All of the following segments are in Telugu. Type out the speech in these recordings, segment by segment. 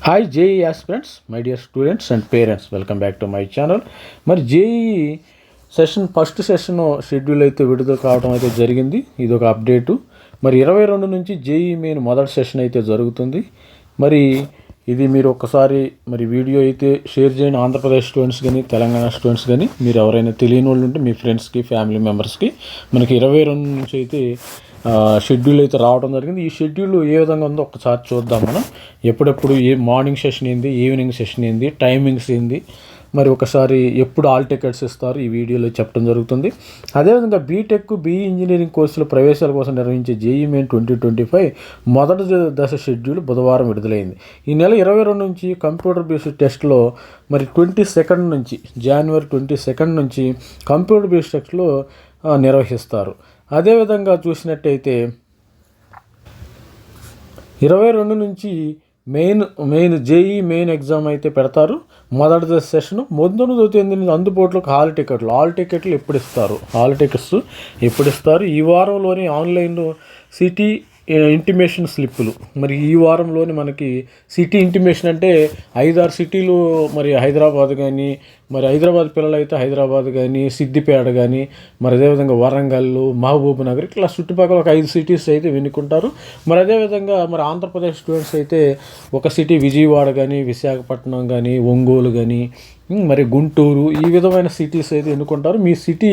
Hi JEE aspirants, my dear students and parents, welcome back to my channel. మరి జేఈ ఫస్ట్ సెషన్ షెడ్యూల్ అయితే విడుదల కావడం అయితే జరిగింది. ఇది ఒక అప్డేటు. మరి 22 నుంచి జేఈ మెయిన్ మొదటి సెషన్ అయితే జరుగుతుంది. మరి ఇది మీరు ఒకసారి మరి వీడియో అయితే షేర్ చేయండి. ఆంధ్రప్రదేశ్ స్టూడెంట్స్ కానీ తెలంగాణ స్టూడెంట్స్ కానీ మీరు ఎవరైనా తెలియని వాళ్ళు ఉంటే మీ ఫ్రెండ్స్కి ఫ్యామిలీ మెంబర్స్కి మనకి 22 నుంచి అయితే షెడ్యూల్ అయితే రావడం జరిగింది. ఈ షెడ్యూల్ ఏ విధంగా ఉందో ఒకసారి చూద్దాం మనం. ఎప్పుడెప్పుడు మార్నింగ్ సెషన్ ఏంది, ఈవినింగ్ సెషన్ ఏంది, టైమింగ్స్ ఏంది, మరి ఒకసారి ఎప్పుడు ఆల్ టికెట్స్ ఇస్తారు ఈ వీడియోలో చెప్పడం జరుగుతుంది. అదేవిధంగా బీటెక్, బీఈ ఇంజనీరింగ్ కోర్సుల ప్రవేశాల కోసం నిర్వహించే జేఈ మెయిన్ 2025 మొదటి దశ షెడ్యూల్ బుధవారం విడుదలైంది. ఈ నెల 22 నుంచి కంప్యూటర్ బేస్డ్ టెస్ట్లో మరి 22 నుంచి జనవరి 22 నుంచి కంప్యూటర్ బేస్డ్ టెస్ట్లో నిర్వహిస్తారు. అదేవిధంగా చూసినట్టయితే 22 నుంచి మెయిన్ జేఈ మెయిన్ ఎగ్జామ్ అయితే పెడతారు. మొదటి సెషన్ 19 అందుబాటులోకి హాల్ టికెట్లు ఎప్పుడు ఇస్తారు ఈ వారంలోని ఆన్లైన్లో సిటీ ఇంటిమేషన్ స్లిప్పులు. మరి ఈ వారంలోని మనకి సిటీ ఇంటిమేషన్ అంటే 5-6 సిటీలు, మరి హైదరాబాద్ కానీ, మరి హైదరాబాద్ పిల్లలు అయితే హైదరాబాద్ కానీ, సిద్దిపేట కానీ, మరి అదేవిధంగా వరంగల్, మహబూబ్ నగర్, ఇట్లా చుట్టుపక్కల ఒక 5 సిటీస్ అయితే ఎన్నుకుంటారు. మరి అదేవిధంగా మరి ఆంధ్రప్రదేశ్ స్టూడెంట్స్ అయితే ఒక సిటీ విజయవాడ కానీ, విశాఖపట్నం కానీ, ఒంగోలు కానీ, మరి గుంటూరు, ఈ విధమైన సిటీస్ అయితే ఎన్నుకుంటారు. మీ సిటీ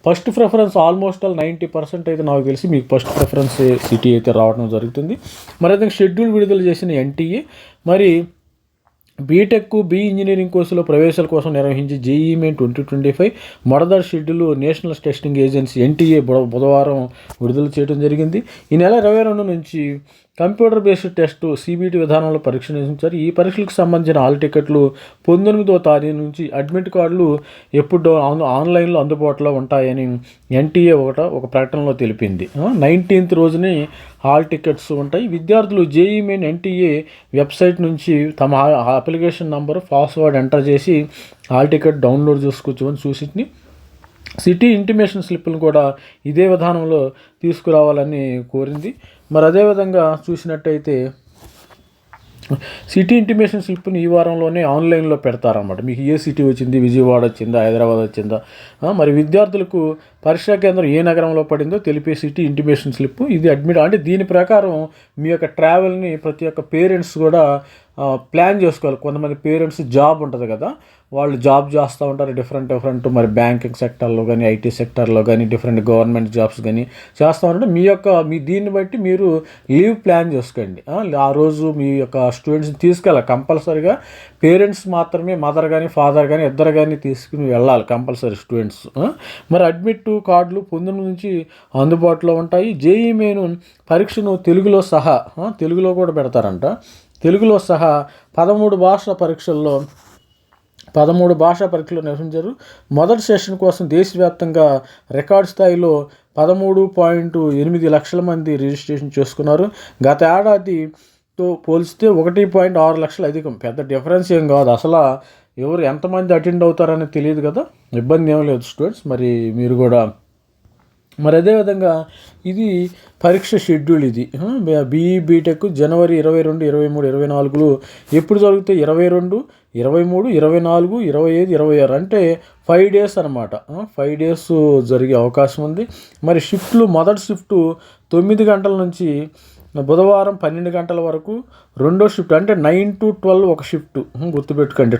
ఫస్ట్ ప్రిఫరెన్స్ ఆల్మోస్ట్ 90% అయితే నాకు తెలిసి మీకు ఫస్ట్ ప్రిఫరెన్స్ సిటీ అయితే రావడం జరుగుతుంది. మరి అదే షెడ్యూల్ విడుదల చేసిన ఎన్టీఏ మరి బీటెక్, బీఈ ఇంజనీరింగ్ కోర్సులో ప్రవేశాల కోసం నిర్వహించి జేఈ మెయిన్ 2025 మొదటి schedule national testing agency NTA బుధవారం విడుదల చేయడం జరిగింది. ఈ నెల 22 నుంచి కంప్యూటర్ బేస్డ్ టెస్ట్ సిబిటి విధానంలో పరీక్ష నిర్వహించారు. ఈ పరీక్షలకు సంబంధించిన హాల్ టికెట్లు 19వ తారీఖు నుంచి, అడ్మిట్ కార్డులు ఎప్పుడు ఆన్లైన్లో అందుబాటులో ఉంటాయని ఎన్టీఏ ఒక ప్రకటనలో తెలిపింది. 19th రోజునే హాల్ టికెట్స్ ఉంటాయి. విద్యార్థులు జేఈ మెయిన్ ఎన్టీఏ వెబ్సైట్ నుంచి తమ అప్లికేషన్ నంబరు, పాస్వర్డ్ ఎంటర్ చేసి హాల్ టికెట్ డౌన్లోడ్ చేసుకోవచ్చు అని సూచించింది. సిటీ ఇంటిమేషన్ స్లిప్లను కూడా ఇదే విధానంలో తీసుకురావాలని కోరింది. మరి అదేవిధంగా చూసినట్టయితే సిటీ ఇంటిమేషన్ స్లిప్ని ఈ వారంలోనే ఆన్లైన్లో పెడతారన్నమాట. మీకు ఏ సిటీ వచ్చింది, విజయవాడ వచ్చిందా, హైదరాబాద్ వచ్చిందా, మరి విద్యార్థులకు పరీక్షా కేంద్రం ఏ నగరంలో పడిందో తెలిపే సిటీ ఇంటిమేషన్ స్లిప్ ఇది అడ్మిట్. అంటే దీని ప్రకారం మీ యొక్క ట్రావెల్ని ప్రతి ఒక్క పేరెంట్స్ కూడా ప్లాన్ చేసుకోవాలి. కొంతమంది పేరెంట్స్ జాబ్ ఉంటుంది కదా, వాళ్ళు జాబ్ చేస్తూ ఉంటారు డిఫరెంట్ మరి బ్యాంకింగ్ సెక్టర్లో కానీ, ఐటీ సెక్టర్లో కానీ, డిఫరెంట్ గవర్నమెంట్ జాబ్స్ కానీ చేస్తూ ఉంటారు. మీ దీన్ని బట్టి మీరు లీవ్ ప్లాన్ చేసుకోండి. ఆ రోజు మీ యొక్క స్టూడెంట్స్ని తీసుకెళ్ళాలి కంపల్సరీగా. పేరెంట్స్ మాత్రమే, మదర్ కానీ ఫాదర్ కానీ ఇద్దరు కానీ తీసుకుని వెళ్ళాలి కంపల్సరీ స్టూడెంట్స్. మరి అడ్మిట్ కార్డులు 19 నుంచి అందుబాటులో ఉంటాయి. జేఈ మెయిన్ పరీక్షను తెలుగులో కూడా పెడతారంట. తెలుగులో సహా 13 భాషా పరీక్షలు నిర్వహించారు. మొదటి సెషన్ కోసం దేశవ్యాప్తంగా రికార్డు స్థాయిలో 13.8 లక్షల మంది రిజిస్ట్రేషన్ చేసుకున్నారు. గత ఏడాదితో పోల్చితే 1.6 లక్షలు అధికం. పెద్ద డిఫరెన్స్ ఏం కాదు. అసలు ఎంతమంది అటెండ్ అవుతారని తెలియదు కదా, ఇబ్బంది ఏం లేదు స్టూడెంట్స్. మరి మీరు కూడా మరి అదేవిధంగా ఇది పరీక్ష షెడ్యూల్. ఇది బీఈ, బీటెక్ జనవరి 22, 23, 24 ఎప్పుడు జరుగుతాయి? 22, 23, 24, 25, 26 అంటే 5 days అనమాట. 5 days జరిగే అవకాశం ఉంది. మరి షిఫ్ట్లు, మొదటి షిఫ్ట్ 9 గంటల నుంచి బుధవారం 12 గంటల వరకు, రెండో షిఫ్ట్ అంటే 9 to 12 ఒక షిఫ్ట్. గుర్తుపెట్టుకోండి.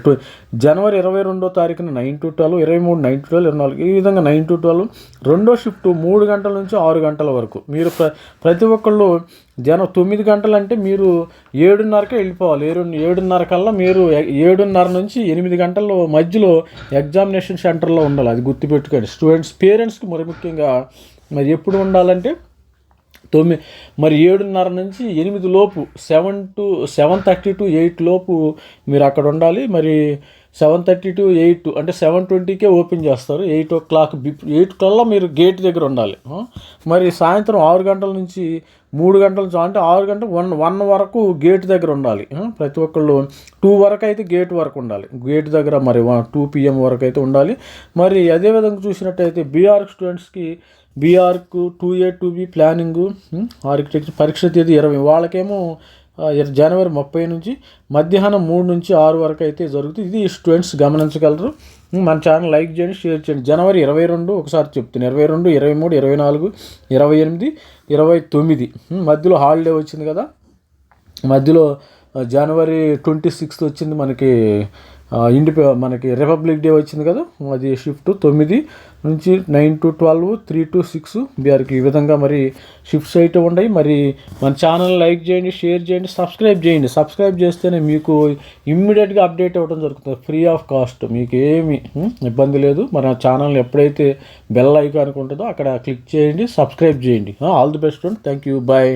జనవరి 22వ తారీఖున 9 to 12, 23 9 to 12, 24 ఈ విధంగా 9 to 12. రెండో షిఫ్ట్ 3 గంటల నుంచి 6 గంటల వరకు. మీరు ప్రతి ఒక్కళ్ళు 9 గంటలు అంటే మీరు 7:30కే వెళ్ళిపోవాలి. 7:30 కల్లా మీరు 7:30 నుంచి 8 గంటల మధ్యలో ఎగ్జామినేషన్ సెంటర్లో ఉండాలి. అది గుర్తుపెట్టుకోండి స్టూడెంట్స్. పేరెంట్స్కి మరి ముఖ్యంగా మరి ఎప్పుడు ఉండాలంటే మరి 7:30 నుంచి 8 లోపు, 7:30 to 8 లోపు మీరు అక్కడ ఉండాలి. మరి 7:30 to 8 అంటే 7:20కే ఓపెన్ చేస్తారు. 8 కల్లా మీరు గేట్ దగ్గర ఉండాలి. మరి సాయంత్రం 6 గంటల నుంచి 3 గంటల అంటే 6 గంటలు 1 వరకు గేట్ దగ్గర ఉండాలి. ప్రతి ఒక్కళ్ళు 2 వరకు అయితే గేట్ వరకు ఉండాలి. గేట్ దగ్గర మరి 2 PM వరకు అయితే ఉండాలి. మరి అదేవిధంగా చూసినట్టయితే బీఆర్ స్టూడెంట్స్కి బీఆర్కు 2A 2B ప్లానింగు ఆర్కిటెక్చర్ పరీక్ష తేదీ 20. వాళ్ళకేమో జనవరి 30 నుంచి మధ్యాహ్నం 3 నుంచి 6 వరకు అయితే జరుగుతుంది. ఇది స్టూడెంట్స్ గమనించగలరు. మన ఛానల్ లైక్ చేయండి, షేర్ చేయండి. జనవరి 22 ఒకసారి చెప్తాను, 22, 23, 24, 28, 29 మధ్యలో హాలిడే వచ్చింది కదా. మధ్యలో జనవరి 26 వచ్చింది మనకి, మనకి రిపబ్లిక్ డే వచ్చింది కదా, అది షిఫ్ట్ 9 నుంచి 9 to 12, 3 to 6 బీఆర్కి ఈ విధంగా మరి షిఫ్ట్స్ అయితే ఉన్నాయి. మరి మన ఛానల్ లైక్ చేయండి, షేర్ చేయండి, సబ్స్క్రైబ్ చేయండి. సబ్స్క్రైబ్ చేస్తేనే మీకు ఇమ్మీడియట్గా అప్డేట్ అవ్వడం జరుగుతుంది, ఫ్రీ ఆఫ్ కాస్ట్, మీకు ఏమి ఇబ్బంది లేదు. మన ఛానల్ ఎప్పుడైతే బెల్ ఐకాన్ ఉంటుందో అక్కడ క్లిక్ చేయండి, సబ్స్క్రైబ్ చేయండి. All the best, thank you, bye.